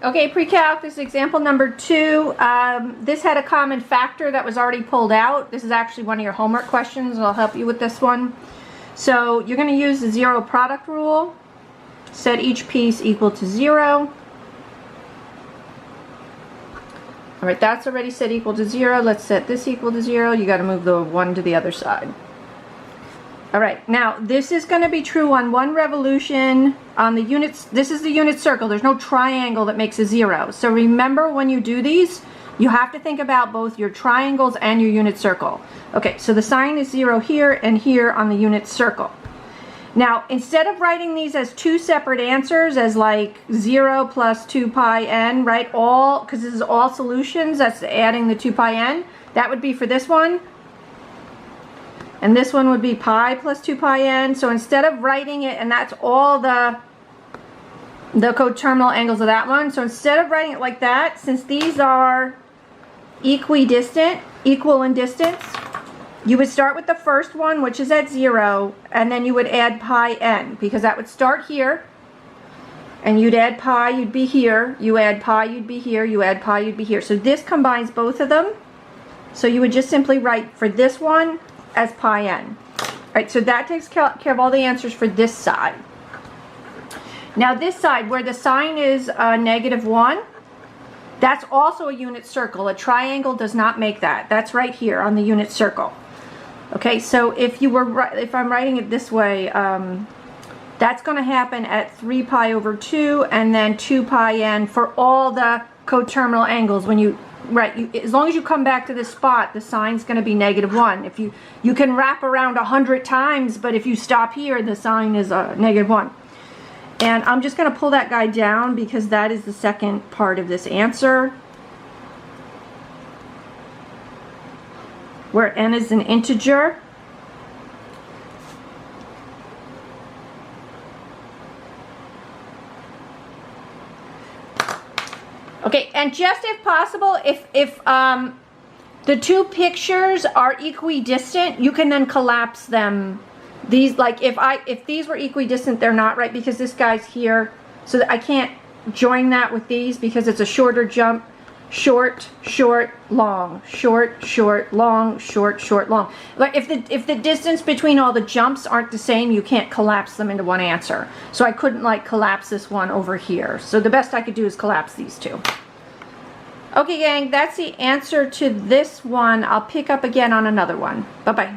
Okay, pre-calc, this is example number 2. This had a common factor that was already pulled out. This is actually one of your homework questions. I'll help you with this one. So you're going to use the zero product rule. Set each piece equal to 0. Alright, that's already set equal to 0. Let's set this equal to 0. You got to move the 1 to the other side. Alright, now this is going to be true on 1 revolution on the units. This is the unit circle. There's no triangle that makes a 0. So remember, when you do these, you have to think about both your triangles and your unit circle. Okay, so the sign is 0 here and here on the unit circle. Now, instead of writing these as 2 separate answers, as like 0 plus 2 pi n, right? All, because this is all solutions, that's adding the 2 pi n. That would be for this one. And this one would be pi plus 2 pi n. So instead of writing it, and that's all the coterminal angles of that one. So instead of writing it like that, since these are equidistant, equal in distance, you would start with the first one, which is at 0, and then you would add pi n, because that would start here, and you'd add pi, you'd be here, you add pi, you'd be here, you add pi, you'd be here. So this combines both of them. So you would just simply write for this one as pi n. Alright, so that takes care of all the answers for this side. Now this side, where the sign is -1, that's also a unit circle. A triangle does not make that. That's right here on the unit circle. Okay, so if I'm writing it this way, that's going to happen at 3 pi over 2 and then 2 pi n for all the coterminal angles. When you as long as you come back to this spot, the sign's going to be -1. If you can wrap around 100 times, but if you stop here, the sign is -1. And I'm just going to pull that guy down because that is the second part of this answer, where n is an integer. Okay, and just if possible, if the 2 pictures are equidistant, you can then collapse them. These, like, if these were equidistant, they're not, right? Because this guy's here, so that I can't join that with these because it's a shorter jump. Short, short, long, short, short, long, short, short, long. Like if the distance between all the jumps aren't the same, you can't collapse them into one answer. So I couldn't like collapse this one over here. So the best I could do is collapse these 2. Okay, gang, that's the answer to this one. I'll pick up again on another one. Bye-bye.